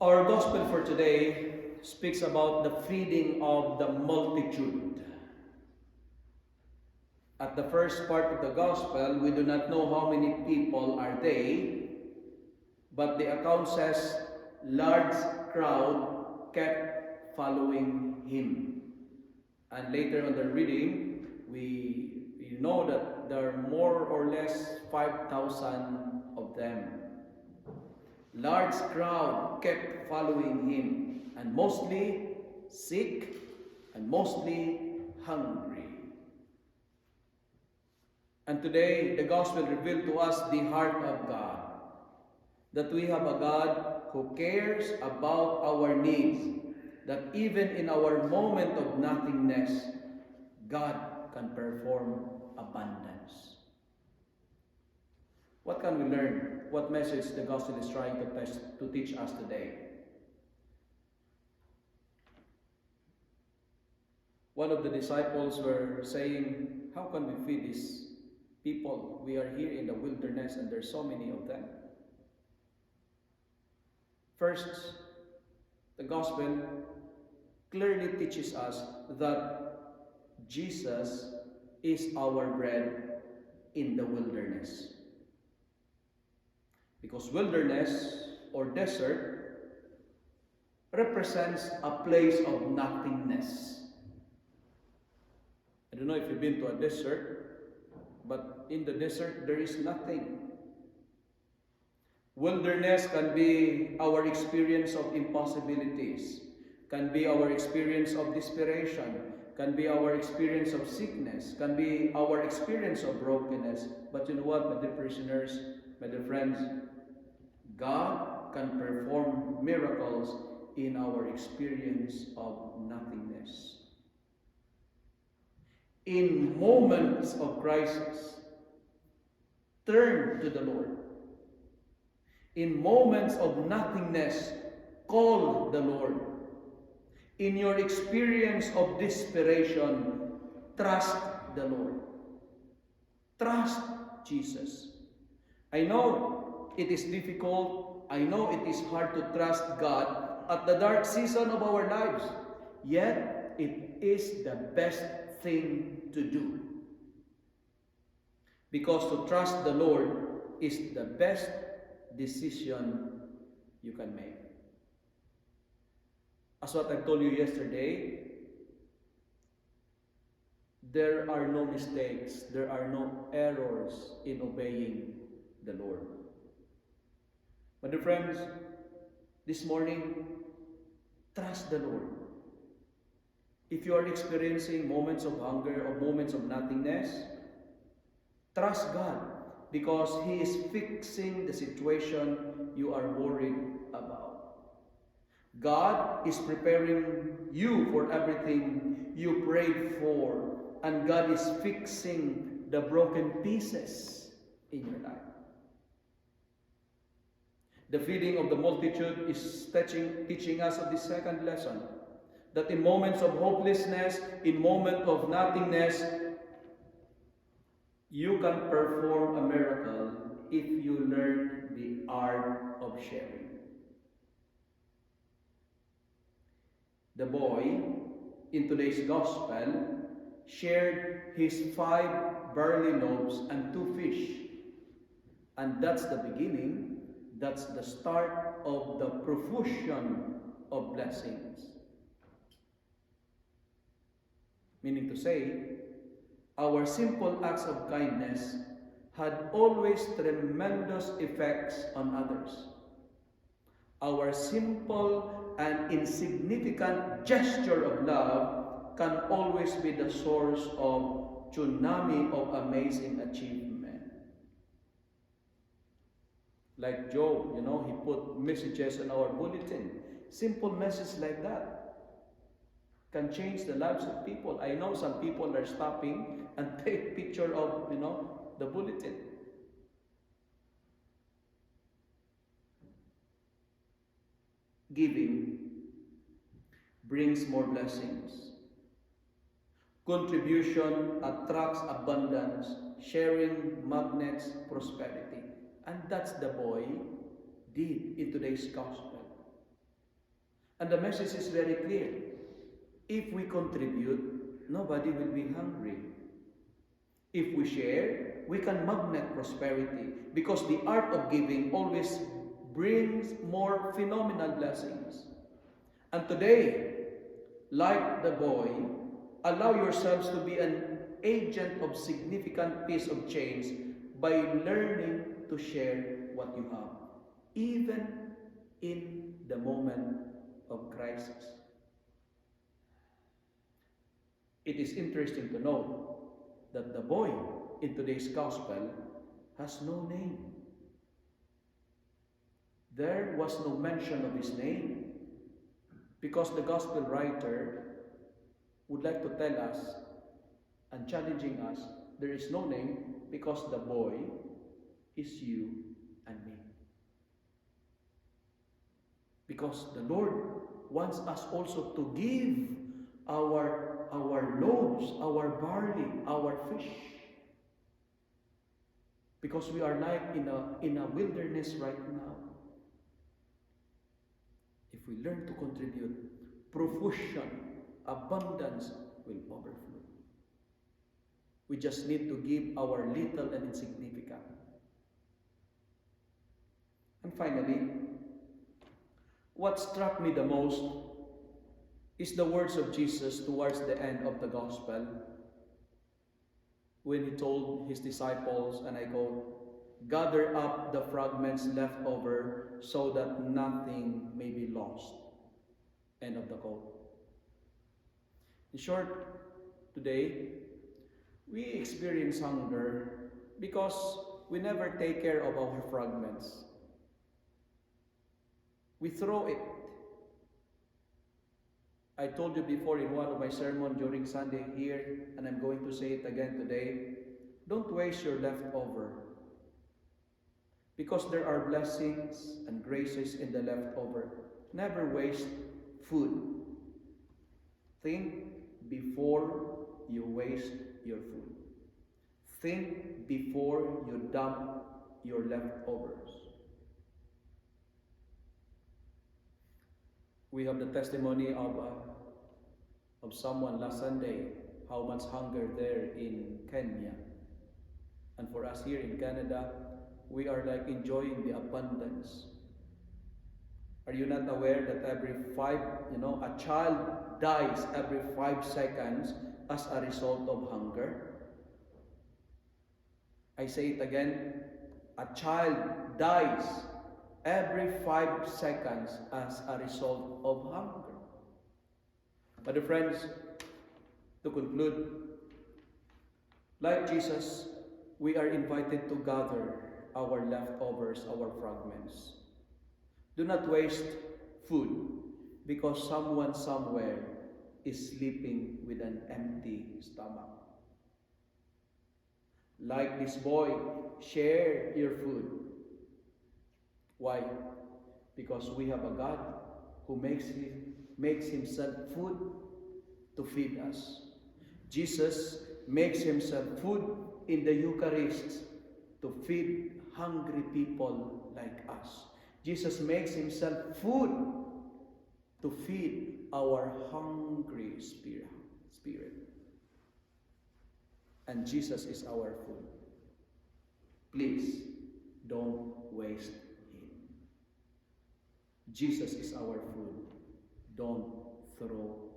Our gospel for today speaks about the feeding of the multitude. At the first part of the gospel, we do not know how many people are they, but the account says large crowd kept following him. And later on the reading, we know that there are more or less 5,000 of them. Large crowd kept following him, and mostly sick and mostly hungry. And today, the gospel revealed to us the heart of God, that we have a God who cares about our needs, that even in our moment of nothingness, God can perform abundance. What can we learn? What message the gospel is trying to teach us today? One of the disciples were saying, how can we feed these people? We are here in the wilderness and there's so many of them. First, the gospel clearly teaches us that Jesus is our bread in the wilderness. Because wilderness or desert represents a place of nothingness. I don't know if you've been to a desert, but in the desert there is nothing. Wilderness can be our experience of impossibilities, can be our experience of desperation, can be our experience of sickness, can be our experience of brokenness. But you know what, my dear prisoners, my dear friends, God can perform miracles in our experience of nothingness. In moments of crisis, turn to the Lord. In moments of nothingness, call the Lord. In your experience of desperation, trust the Lord. Trust Jesus. I know it is difficult. I know it is hard to trust God at the dark season of our lives. Yet, it is the best thing to do. Because to trust the Lord is the best decision you can make. As what I told you yesterday, there are no mistakes, there are no errors in obeying the Lord. My dear friends, this morning, trust the Lord. If you are experiencing moments of hunger or moments of nothingness, trust God because He is fixing the situation you are worried about. God is preparing you for everything you prayed for, and God is fixing the broken pieces in your life. The feeding of the multitude is teaching us of the second lesson, that in moments of hopelessness, in moments of nothingness, you can perform a miracle if you learn the art of sharing. The boy in today's gospel shared his 5 barley loaves and 2 fish. And that's the beginning, that's the start of the profusion of blessings. Meaning to say, our simple acts of kindness had always tremendous effects on others. Our simple and insignificant gesture of love can always be the source of tsunami of amazing achievement. Like Job, he put messages on our bulletin. Simple messages like that can change the lives of people. I know some people are stopping and take picture of, the bulletin. Giving brings more blessings. Contribution attracts abundance. Sharing magnets prosperity. And that's the boy did in today's gospel. And the message is very clear. If we contribute, nobody will be hungry. If we share, we can magnet prosperity, because the art of giving always brings more phenomenal blessings. And today, like the boy, allow yourselves to be an agent of significant piece of change by learning to share what you have, even in the moment of crisis. It is interesting to note that the boy in today's gospel has no name. There was no mention of his name, because the gospel writer would like to tell us and challenging us, there is no name because the boy is you and me. Because the Lord wants us also to give our loaves, our barley, our fish. Because we are like in a wilderness right now. If we learn to contribute, profusion, abundance will overflow. We just need to give our little and insignificant. And finally, what struck me the most is the words of Jesus towards the end of the gospel, when he told his disciples, and I quote, "Gather up the fragments left over so that nothing may be lost." End of the quote. In short, today, we experience hunger because we never take care of our fragments. We throw it. I told you before in one of my sermons during Sunday here, and I'm going to say it again today, don't waste your leftover. Because there are blessings and graces in the leftover. Never waste food. Think before you waste your food. Think before you dump your leftovers. We have the testimony of someone last Sunday, how much hunger there in Kenya. And for us here in Canada, we are like enjoying the abundance. Are you not aware that a child dies every 5 seconds as a result of hunger? I say it again, a child dies every 5 seconds as a result of hunger. But dear friends, to conclude, like Jesus, we are invited to gather our leftovers, our fragments. Do not waste food because someone somewhere is sleeping with an empty stomach. Like this boy, share your food. Why? Because we have a God who makes himself food to feed us. Jesus makes himself food in the Eucharist to feed hungry people like us. Jesus makes himself food to feed our hungry spirit. And Jesus is our food. Please don't waste him. Jesus is our food. Don't throw